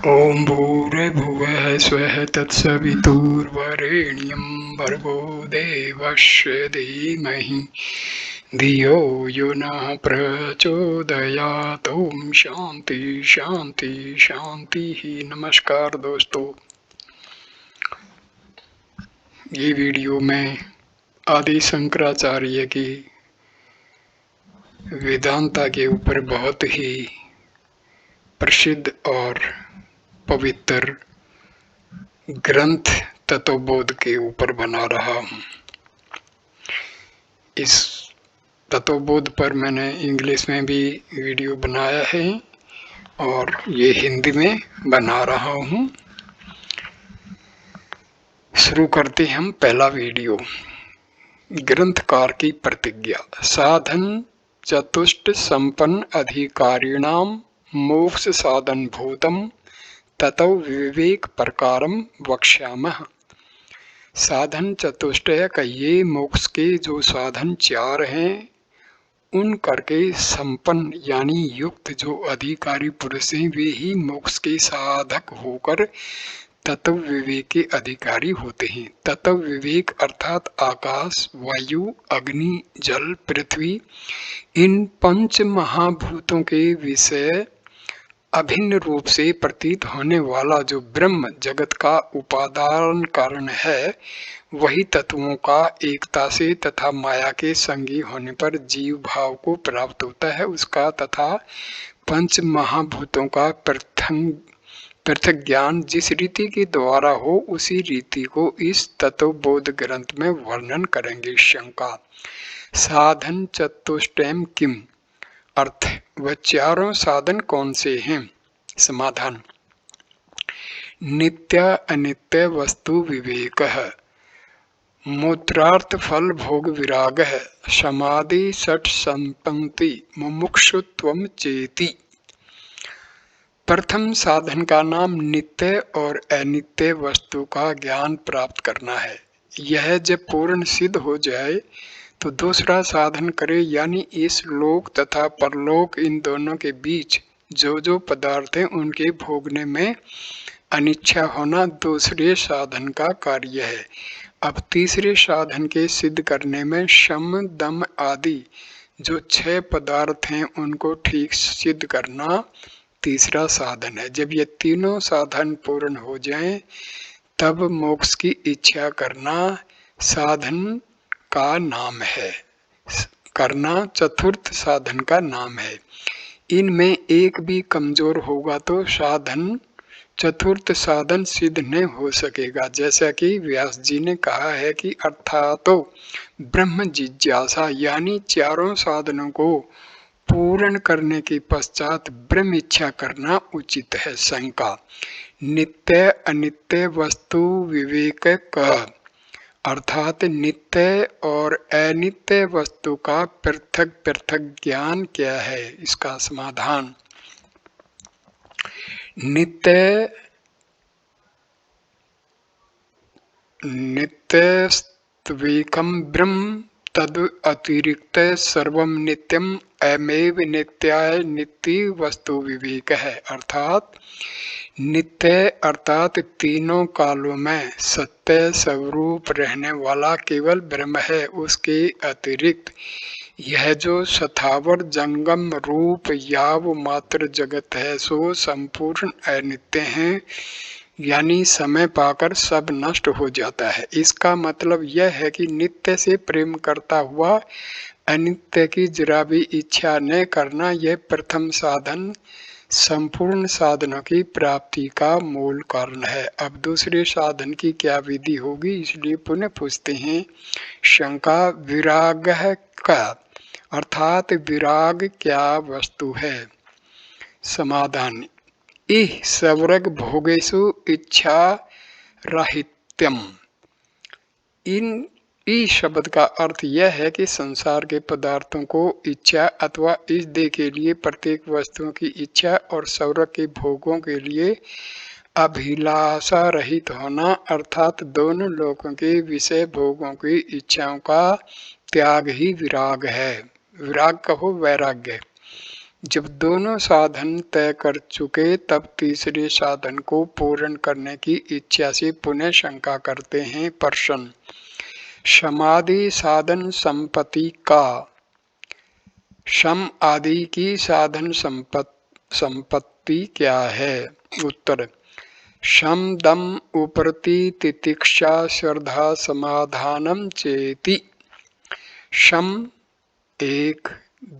ॐ भूर्भुवः स्वः तत्सवितुर्वरेण्यं भर्गो देवस्य धीमहि धियो यो नः प्रचोदयात्। ओम शांति शांति शांति ही। नमस्कार दोस्तों, ये वीडियो में आदि शंकराचार्य की वेदांता के ऊपर बहुत ही प्रसिद्ध और पवित्र ग्रंथ तत्वबोध के ऊपर बना रहा हूँ। इस तत्वबोध पर मैंने इंग्लिश में भी वीडियो बनाया है और ये हिंदी में बना रहा हूँ। शुरू करते हम पहला वीडियो। ग्रंथकार की प्रतिज्ञा। साधन चतुष्ट संपन्न अधिकारिणाम मोक्ष साधन भूतम ततो विवेक प्रकारम वक्ष्यामः। साधन चतुष्टय का ये मोक्ष के जो साधन चार हैं उन करके संपन्न यानी युक्त जो अधिकारी पुरुष हैं वे ही मोक्ष के साधक होकर तत्व विवेक के अधिकारी होते हैं। तत्व विवेक अर्थात आकाश, वायु, अग्नि, जल, पृथ्वी इन पंच महाभूतों के विषय अभिन्न रूप से प्रतीत होने वाला जो ब्रह्म जगत का उपादान कारण है, वही तत्वों का एकता से तथा माया के संगी होने पर जीव भाव को प्राप्त होता है उसका, तथा पंच महाभूतों का पृथक ज्ञान जिस रीति के द्वारा हो उसी रीति को इस तत्वबोध ग्रंथ में वर्णन करेंगे। शंका। साधन चतुष्टयम किम, अर्थ वह चारों साधन कौन से हैं। समाधान। नित्य अनित्य वस्तु विवेकः, मूत्रार्थ फल भोग विरागः, समाधि षट संपत्ति मुमुक्षुत्वम चेति। प्रथम साधन का नाम नित्य और अनित्य वस्तु का ज्ञान प्राप्त करना है। यह जब पूर्ण सिद्ध हो जाए तो दूसरा साधन करे, यानी इस लोक तथा परलोक इन दोनों के बीच जो जो पदार्थ हैं उनके भोगने में अनिच्छा होना दूसरे साधन का कार्य है। अब तीसरे साधन के सिद्ध करने में शम दम आदि जो 6 पदार्थ हैं उनको ठीक सिद्ध करना तीसरा साधन है। जब ये तीनों साधन पूर्ण हो जाएं तब मोक्ष की इच्छा करना साधन का नाम है, करना चतुर्थ साधन का नाम है। इनमें एक भी कमजोर होगा तो साधन चतुर्थ साधन सिद्ध नहीं हो सकेगा। जैसा कि व्यास जी ने कहा है कि अर्थातो ब्रह्म जिज्ञासा, यानी चारों साधनों को पूर्ण करने के पश्चात ब्रह्म इच्छा करना उचित है। शंका। नित्य अनित्य वस्तु विवेक का, अर्थात नित्य और अनित्य वस्तु का पृथक पृथक ज्ञान क्या है, इसका समाधान। नित्य नित्यस्त्वेकं ब्रह्म तद अतिरिक्त सर्वं नित्यम अमेव नित्याय नित्य वस्तु विवेक है। अर्थात नित्य अर्थात तीनों कालों में सत्य स्वरूप रहने वाला केवल ब्रह्म है। उसके अतिरिक्त यह जो सथावर जंगम रूप याव मात्र जगत है सो संपूर्ण अनित्य है, यानी समय पाकर सब नष्ट हो जाता है। इसका मतलब यह है कि नित्य से प्रेम करता हुआ अनित्य की जरा भी इच्छा न करना, यह प्रथम साधन संपूर्ण साधनों की प्राप्ति का मूल कारण है। अब दूसरे साधन की क्या विधि होगी, इसलिए पुनः पूछते हैं। शंका। विराग का, अर्थात विराग क्या वस्तु है। समाधान। इह सवर्ग भोगेषु इच्छा राहित्यम। इन ई शब्द का अर्थ यह है कि संसार के पदार्थों को इच्छा अथवा इस देह के लिए प्रत्येक वस्तुओं की इच्छा और स्वर्ग के भोगों के लिए अभिलाषा रहित होना, अर्थात दोनों लोकों के विषय भोगों की इच्छाओं का त्याग ही विराग है। विराग कहो वैराग्य। जब दोनों साधन तय कर चुके तब तीसरे साधन को पूर्ण करने की इच्छा से पुनः शंका करते हैं। प्रश्न, समाधि साधन संपत्ति का सम आदि की साधन संपत्ति क्या है? उत्तर, शम दम उपरति तितिक्षा श्रद्धा समाधानम चेति। शम 1,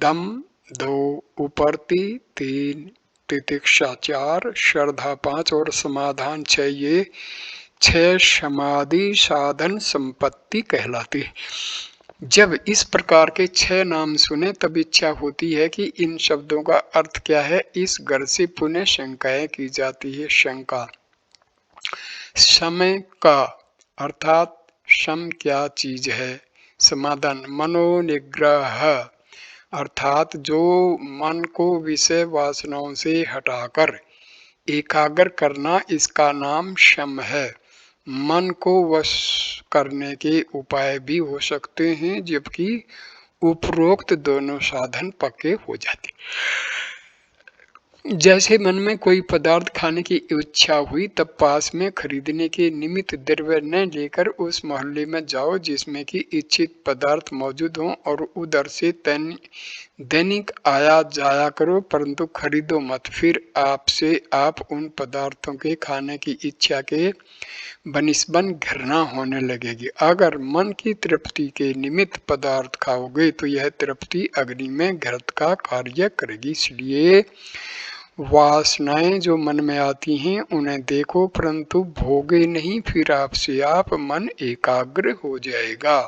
दम 2, उपरति 3, तितिक्षा 4, श्रद्धा 5 और समाधान 6, ये 6 समाधि साधन संपत्ति कहलाती। जब इस प्रकार के 6 नाम सुने तब इच्छा होती है कि इन शब्दों का अर्थ क्या है। इस घर से पुनः शंकाएं की जाती है। शंका, समय का अर्थात सम क्या चीज है? समाधान, मनोनिग्रह अर्थात जो मन को विषय वासनाओं से हटाकर एकाग्र करना, इसका नाम शम है। मन को वश करने के उपाय भी हो सकते हैं, जबकि उपरोक्त दोनों साधन पक्के हो जाते। जैसे मन में कोई पदार्थ खाने की इच्छा हुई तब पास में खरीदने के निमित्त द्रव्य न लेकर उस मोहल्ले में जाओ जिसमें कि इच्छित पदार्थ मौजूद हो और उधर से दैनिक आया जाया करो, परंतु खरीदो मत। फिर आपसे आप उन पदार्थों के खाने की इच्छा के बनिस्बन घृणा होने लगेगी। अगर मन की तृप्ति के निमित्त पदार्थ खाओगे तो यह तृप्ति अग्नि में घृत का कार्य करेगी। इसलिए वासनाएं जो मन में आती हैं उन्हें देखो परंतु भोगे नहीं, फिर आपसे आप मन एकाग्र हो जाएगा।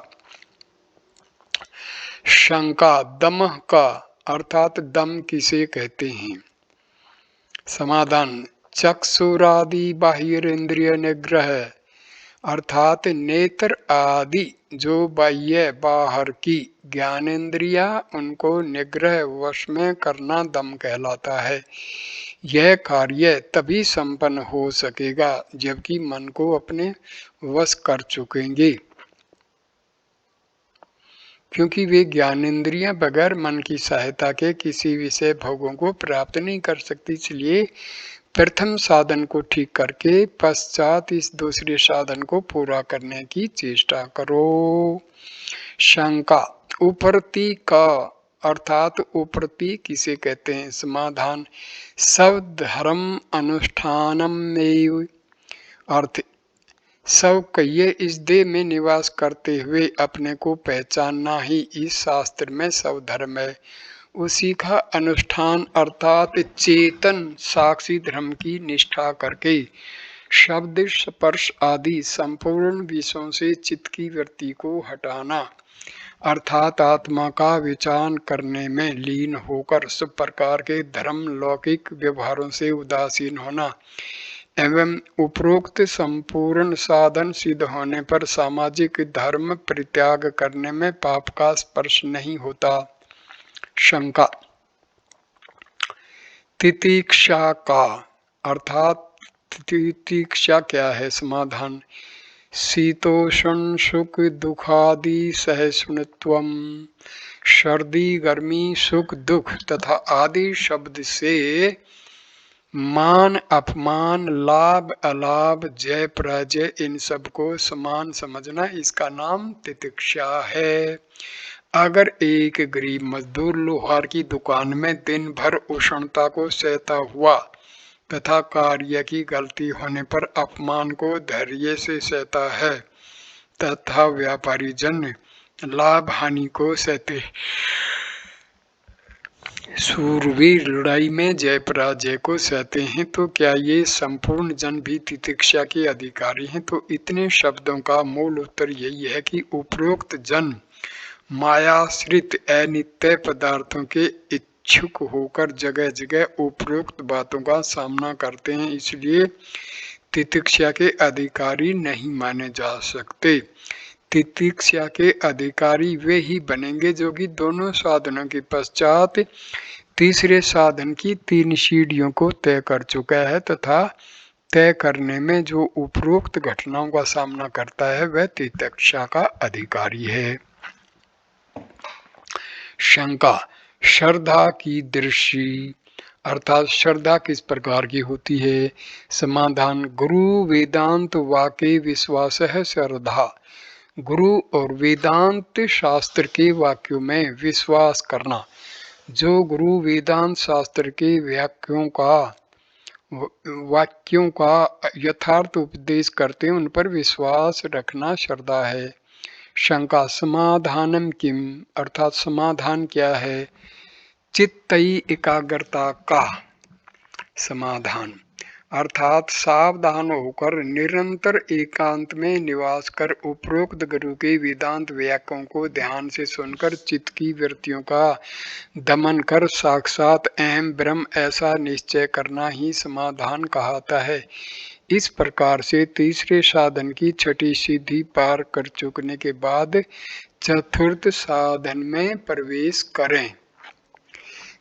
शंका, दमः का अर्थात दम किसे कहते हैं? समाधान, चक्षुरादि बाह्य इंद्रिय निग्रह अर्थात नेत्र आदि जो बाह्य बाहर की ज्ञानेन्द्रिया उनको निग्रह वश में करना दम कहलाता है। यह कार्य तभी संपन्न हो सकेगा जबकि मन को अपने वश कर चुकेंगे, क्योंकि वे ज्ञानेन्द्रियां बगैर मन की सहायता के किसी विषय भोगों को प्राप्त नहीं कर सकती। इसलिए प्रथम साधन को ठीक करके पश्चात इस दूसरे साधन को पूरा करने की चेष्टा करो। शंका, उपरति का अर्थात उपरति किसे कहते हैं? समाधान, सब धर्म अनुष्ठानमेव अर्थ सब कहिए इस देह में निवास करते हुए अपने को पहचानना ही इस शास्त्र में सब धर्म है। उसी का अनुष्ठान अर्थात चेतन साक्षी धर्म की निष्ठा करके शब्द स्पर्श आदि संपूर्ण विषयों से चित्त की वृत्ति को हटाना अर्थात आत्मा का विचार करने में लीन होकर सब प्रकार के धर्म लौकिक व्यवहारों से उदासीन होना एवं उपरोक्त संपूर्ण साधन सिद्ध होने पर सामाजिक धर्म परित्याग करने में पाप का स्पर्श नहीं होता। शंका, तितिक्षा का अर्थात तितिक्षा क्या है? समाधान, शीतोष्ण सुख दुखादि सहिष्णुत्वम सर्दी गर्मी सुख दुख तथा आदि शब्द से मान अपमान लाभ अलाभ जय पराजय इन सब को समान समझना, इसका नाम तितिक्षा है। अगर एक गरीब मजदूर लोहार की दुकान में दिन भर उष्णता को सहता हुआ तथा कार्य की गलती होने पर अपमान को धैर्य से सहता है तथा व्यापारी जन लाभ हानि को सहते सूरवीर लड़ाई में जय पराजय को सहते हैं, तो क्या ये संपूर्ण जन भी तितिक्षा के अधिकारी हैं? तो इतने शब्दों का मूल उत्तर यही है कि उपरोक्त जन मायाश्रित अनित्य पदार्थों के इच्छुक होकर जगह जगह उपरोक्त बातों का सामना करते हैं, इसलिए तितिक्षा के अधिकारी नहीं माने जा सकते। तितिक्षा के अधिकारी वे ही बनेंगे जो कि दोनों साधनों के पश्चात तीसरे साधन की 3 सीढ़ियों को तय कर चुका है तथा तय करने में जो उपरोक्त घटनाओं का सामना करता है वह तितिक्षा का अधिकारी है। शंका, श्रद्धा की दृष्टि अर्थात श्रद्धा किस प्रकार की होती है। समाधान, गुरु वेदांत वाक्य विश्वास है श्रद्धा। गुरु और वेदांत शास्त्र के वाक्यों में विश्वास करना। जो गुरु वेदांत शास्त्र के वाक्यों का यथार्थ उपदेश करते हैं उन पर विश्वास रखना श्रद्धा है। शंका, समाधानम किम अर्थात समाधान क्या है। चित्तई एकाग्रता का समाधान अर्थात सावधान होकर निरंतर एकांत में निवास कर उपरोक्त गुरु के वेदांत वाक्यों को ध्यान से सुनकर चित्त की वृत्तियों का दमन कर साक्षात अहम ब्रह्म ऐसा निश्चय करना ही समाधान कहलाता है। इस प्रकार से तीसरे साधन की छठी सीढ़ी पार कर चुकने के बाद चतुर्थ साधन में प्रवेश करें।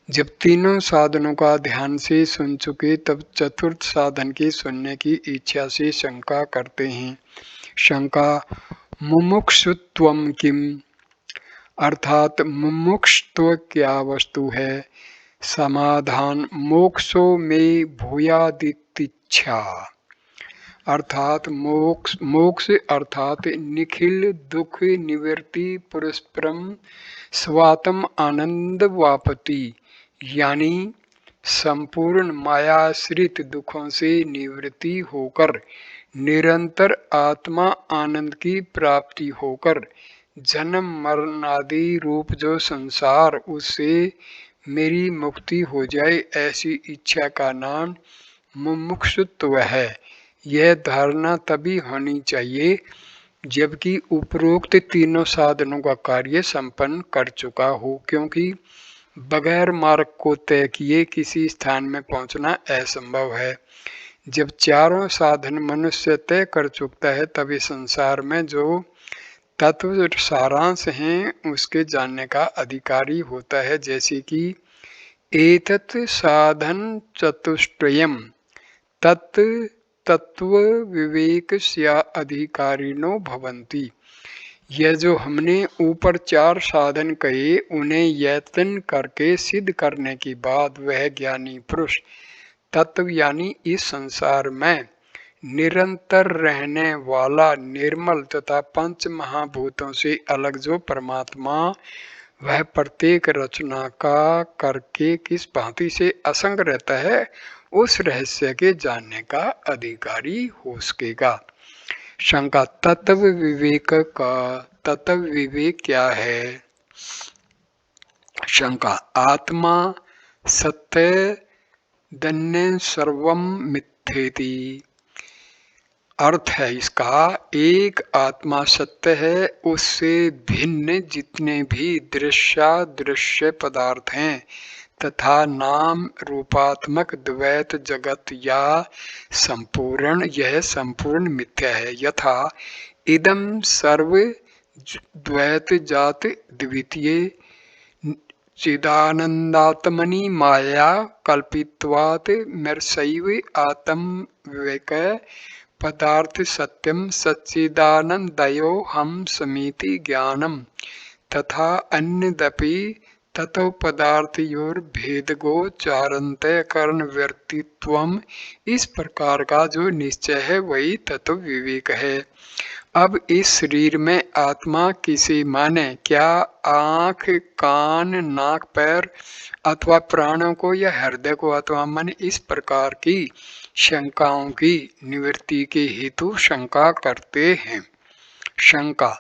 जब तीनों साधनों का ध्यान से सुन चुके तब चतुर्थ साधन के सुनने की इच्छा से शंका करते हैं। शंका, मुमुक्षुत्वम किम अर्थात मुमुक्षुत्व क्या वस्तु है। समाधान, मोक्षो में भूयादितिच्छा अर्थात मोक्ष अर्थात निखिल दुख निवृत्ति पुरस्परम स्वातम आनंद वापति यानी संपूर्ण मायाश्रित दुखों से निवृत्ति होकर निरंतर आत्मा आनंद की प्राप्ति होकर जन्म मरण आदि रूप जो संसार उससे मेरी मुक्ति हो जाए ऐसी इच्छा का नाम मुमुक्षुत्व है। यह धारणा तभी होनी चाहिए जबकि उपरोक्त तीनों साधनों का कार्य संपन्न कर चुका हो, क्योंकि बगैर मार्ग को तय किए किसी स्थान में पहुंचना असंभव है। जब चारों साधन मनुष्य तय कर चुकता है तभी संसार में जो तत्व सारांश हैं उसके जानने का अधिकारी होता है। जैसे कि एतत् साधन चतुष्टयम् तत् तत्व विवेकस्य अधिकारिणो भवन्ति। यह जो हमने ऊपर चार साधन कहे उन्हें यत्न करके सिद्ध करने के बाद वह ज्ञानी पुरुष तत्व यानी इस संसार में निरंतर रहने वाला निर्मल तथा पंच महाभूतों से अलग जो परमात्मा वह प्रत्येक रचना का करके किस भांति से असंग रहता है उस रहस्य के जानने का अधिकारी हो सकेगा। शंका, तत्व विवेक का तत्व विवेक क्या है। शंका, आत्मा सत्य दन्य सर्वम मिथ्येति अर्थ है इसका, एक आत्मा सत्य है, उससे भिन्न जितने भी दृश्य पदार्थ हैं तथा नाम रूपात्मक द्वैत जगत या संपूर्ण यह संपूर्ण मिथ्या है। यथा इदम सर्व द्वैत जात द्वितीय चिदानंदात्मनि माया कल्पित्वात् मर्सैव आत्म विवेक पदार्थ सत्यम सच्चिदानंदयो हम समिति ज्ञानम तथा अन्यदपि ततो पदार्थयोर भेदगोचारन्ते कर्ण व्यक्तित्वम। इस प्रकार का जो निश्चय है वही तत्व विवेक है। अब इस शरीर में आत्मा किसे माने, क्या आँख कान नाक पैर अथवा प्राणों को या हृदय को अथवा मन, इस प्रकार की शंकाओं की निवृत्ति के हेतु शंका करते हैं। शंका,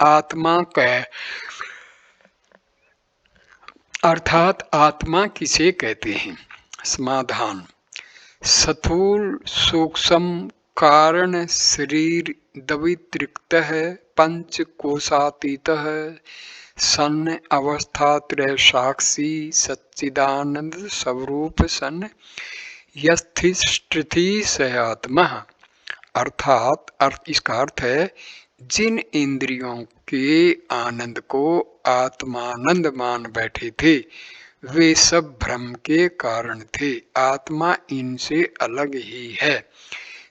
आत्मा कै अर्थात आत्मा किसे कहते हैं। समाधान, स्थूल सूक्ष्म कारण शरीर द्वितृक्त है पंच कोशातीत है सन अवस्थात्रय साक्षी सच्चिदानंद स्वरूप सन यस्थिष्ठति स आत्मा अर्थात इसका अर्थ है जिन इंद्रियों के आनंद को आत्मानंद मान बैठे थे वे सब भ्रम के कारण थे, आत्मा इनसे अलग ही है।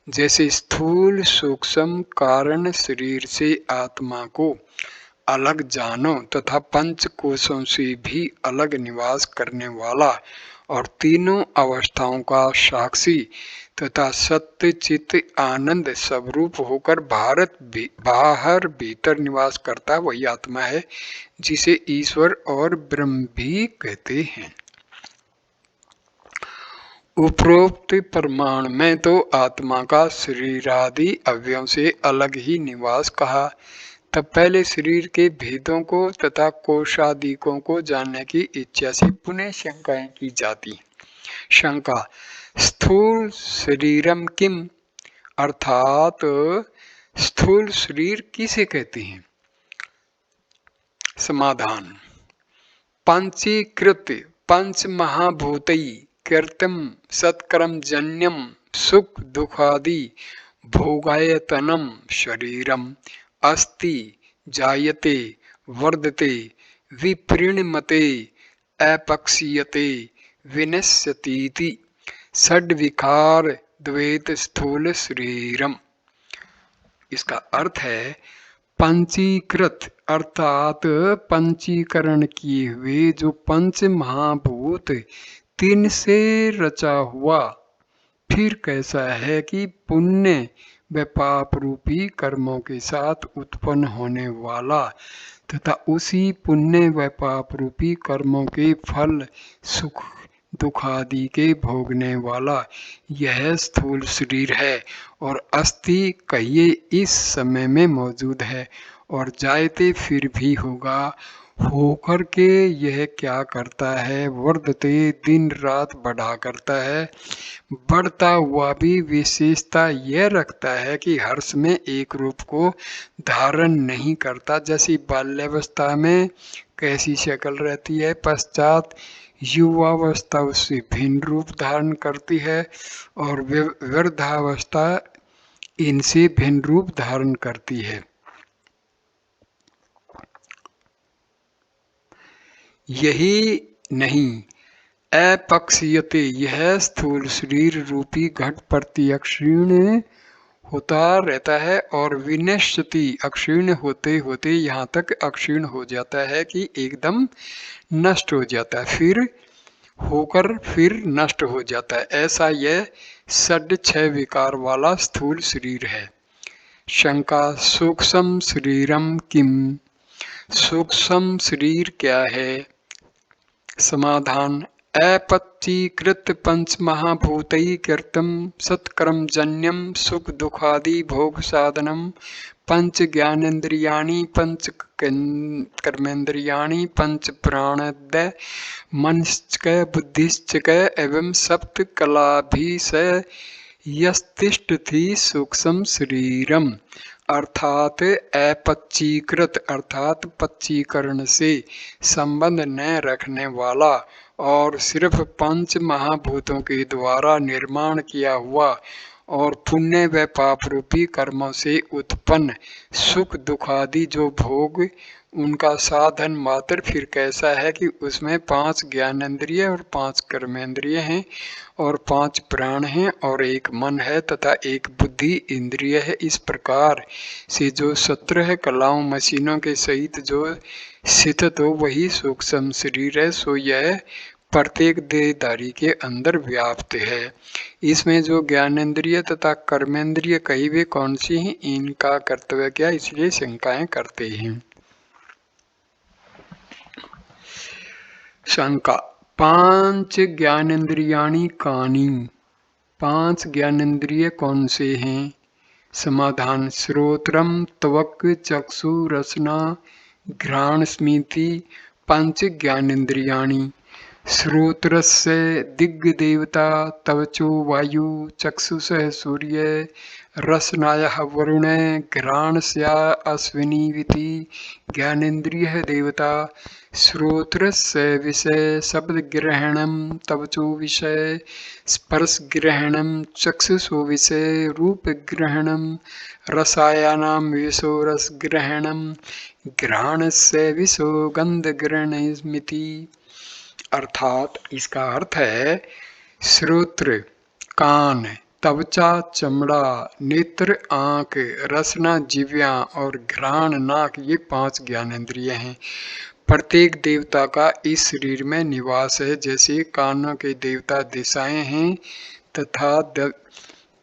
जैसे स्थूल सूक्ष्म कारण शरीर से आत्मा को अलग जानो तथा पंच कोशों से भी अलग निवास करने वाला और तीनों अवस्थाओं का साक्षी तथा सत्य चित आनंद स्वरूप होकर बाहर भीतर निवास करता वही आत्मा है जिसे ईश्वर और ब्रह्म भी कहते हैं। उपरोक्त प्रमाण में तो आत्मा का शरीर आदि अवयवों से अलग ही निवास कहा, तब पहले शरीर के भेदों को तथा कोशादिकों को जानने की इच्छा से पुनः शंकाएं की जाती। शंका, स्थूल शरीरम किम, अर्थात स्थूल शरीर किसे कहते हैं? समाधान, पंचीकृत पंच महाभूतई कृतम सत्कर्म जन्यम सुख दुखादि भोगायतनम शरीरम अस्ति जायते वर्धते विपरिणमते अपक्षीयते विनश्यतीति षड्विकार द्वैत स्थूल शरीरम। इसका अर्थ है पंचीकृत अर्थात पंचीकरण किए हुए जो पंच महाभूत तीन से रचा हुआ, फिर कैसा है कि पुण्य व पाप रूपी कर्मों के साथ उत्पन्न होने वाला तथा उसी पुण्य व पाप रूपी कर्मों के फल सुख दुख आदि के भोगने वाला यह स्थूल शरीर है और अस्थि कहिए इस समय में मौजूद है और जायते फिर भी होगा, होकर के यह क्या करता है, वर्धते दिन रात बढ़ा करता है, बढ़ता हुआ भी विशेषता यह रखता है कि हर्ष में एक रूप को धारण नहीं करता, जैसी बाल्यावस्था में कैसी शक्ल रहती है, पश्चात युवावस्था उससे भिन्न रूप धारण करती है और वृद्धावस्था इनसे भिन्न रूप धारण करती है। यही नहीं, अपक्षीयते यह स्थूल शरीर रूपी घट प्रत्यक्ष क्षीण होता रहता है और विनश्यति अक्षीण होते होते यहाँ तक अक्षीण हो जाता है कि एकदम नष्ट हो जाता है, फिर होकर फिर नष्ट हो जाता है। ऐसा यह षड छह विकार वाला स्थूल शरीर है। शंका, सूक्ष्म शरीरम किम, सूक्ष्म शरीर क्या है? समाधान, अपच्चीकृत पंच महाभूतई कृतम सत्कर्म जन्यम सुख दुखादि भोग साधनम पंच ज्ञानेन्द्रियाणि पंच कर्मेन्द्रियाणि पंच प्राणोदय मनश्च बुद्धिश्च एवं सप्त कलाभिषय यस्तिष्ठति सूक्ष्म शरीरम। अर्थात अपच्चीकृत अर्थात पच्चीकरण से संबंध न रखने वाला और सिर्फ पंच महाभूतों के द्वारा निर्माण किया हुआ और पुण्य व पाप रूपी कर्मों से उत्पन्न सुख दुखादि जो भोग उनका साधन मात्र, फिर कैसा है कि उसमें 5 ज्ञानेन्द्रिय और 5 कर्मेंद्रिय हैं और 5 प्राण हैं और एक मन है तथा एक बुद्धि इंद्रिय है। इस प्रकार से जो 17 कलाओं मशीनों के सहित जो स्थित हो वही सूक्ष्म शरीर है, सो यह प्रत्येक देहधारी के अंदर व्याप्त है। इसमें जो ज्ञानेन्द्रिय तथा कर्मेंद्रिय कही वे कौन सी हैं, इनका कर्तव्य क्या, इसलिए शंकाएं करते हैं। शंका, 5 ज्ञानेन्द्रियाणि कानि, 5 ज्ञानेन्द्रिय कौन से हैं? समाधान, श्रोत्रम त्वक चक्षु रसना घ्राण स्मृति पंच ज्ञानेन्द्रियाणि। श्रोत्रस्य दिग्देवता तवचो वायु चक्षुषः सूर्य रसनायः वरुण घ्राणस्या अश्विनीविति ज्ञानेन्द्रियः देवता। श्रोत्रस्य विषय शब्दग्रहणं तवचो विषय स्पर्शग्रहणं चक्षुषो विषय रूपग्रहणं रसायनां विषो रसग्रहणं घ्राणस्य विषो गन्धग्रहणमिति। अर्थात इसका अर्थ है श्रोत्र कान त्वचा चमड़ा, नेत्र आंख, रसना जिह्वा और घ्राण नाक, ये 5 ज्ञानेंद्रिय हैं। प्रत्येक देवता का इस शरीर में निवास है। जैसे कानों के देवता दिशाएं हैं तथा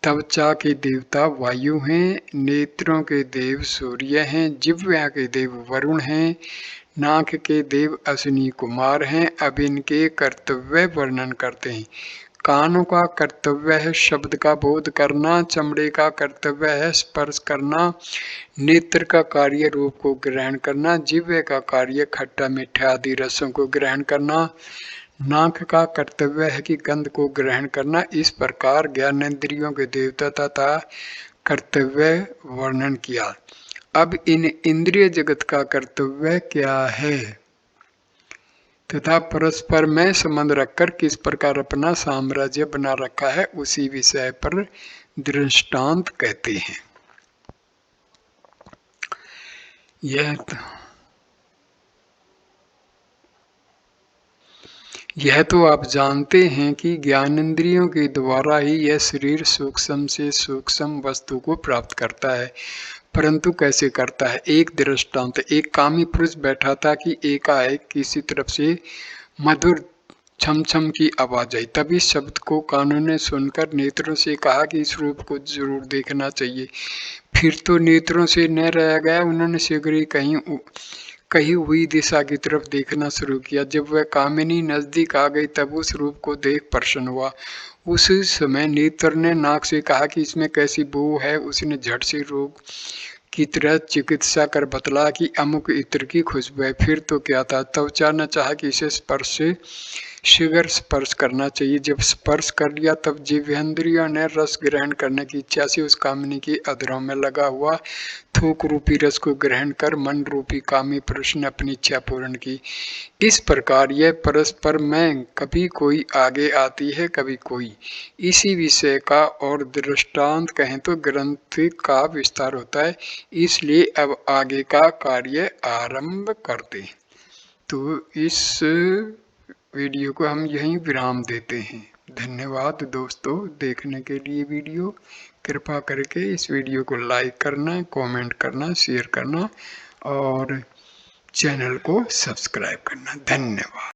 त्वचा के देवता वायु हैं, नेत्रों के देव सूर्य हैं, जिह्वा के देव वरुण हैं, नाक के देव अश्विनी कुमार हैं। अब इनके कर्तव्य वर्णन करते हैं। कानों का कर्तव्य है शब्द का बोध करना, चमड़े का कर्तव्य है स्पर्श करना, नेत्र का कार्य रूप को ग्रहण करना, जिह्वा का कार्य खट्टा मीठा आदि रसों को ग्रहण करना, नाक का कर्तव्य है कि गंध को ग्रहण करना। इस प्रकार ज्ञानेंद्रियों के देवता तथा कर्तव्य वर्णन किया। अब इन इंद्रिय जगत का कर्तव्य क्या है तथा परस्पर में संबंध रखकर किस प्रकार अपना साम्राज्य बना रखा है, उसी विषय पर दृष्टांत कहते हैं। यह तो आप जानते हैं कि ज्ञानेंद्रियों के द्वारा ही यह शरीर सूक्ष्म से सूक्ष्म वस्तु को प्राप्त करता है, परंतु कैसे करता है। एक दृष्टांत, एक कामी पुरुष बैठा था कि एकाएक किसी तरफ से मधुर छम छम की आवाज आई। तभी शब्द को कानों ने सुनकर नेत्रों से कहा कि इस रूप को जरूर देखना चाहिए। फिर तो नेत्रों से न रह गया, उन्होंने शीघ्र ही कही हुई दिशा की तरफ देखना शुरू किया। जब वह कामिनी नजदीक आ गई तब उस रूप को देख प्रसन्न हुआ। उस समय नेत्र ने नाक से कहा कि इसमें कैसी बू है। उसने झट से रोग की तरह चिकित्सा कर बतला कि अमुक इत्र की खुशबू है। फिर तो क्या था, त्वचा ने चाहा कि इसे स्पर्श से शीघ्र स्पर्श करना चाहिए। जब स्पर्श कर लिया तब जिह्वेंद्रियों ने रस ग्रहण करने की इच्छा से उस कामिनी के अधरों में लगा हुआ थूक रूपी रस को ग्रहण कर मन रूपी कामी पुरुष ने अपनी इच्छा पूर्ण की। इस प्रकार यह परस्पर में कभी कोई आगे आती है कभी कोई। इसी विषय का और दृष्टांत कहें तो ग्रंथ का विस्तार होता है, इसलिए अब आगे का कार्य आरंभ करते हैं। तो इस वीडियो को हम यहीं विराम देते हैं। धन्यवाद दोस्तों देखने के लिए वीडियो। कृपा करके इस वीडियो को लाइक करना, कमेंट करना, शेयर करना और चैनल को सब्सक्राइब करना। धन्यवाद।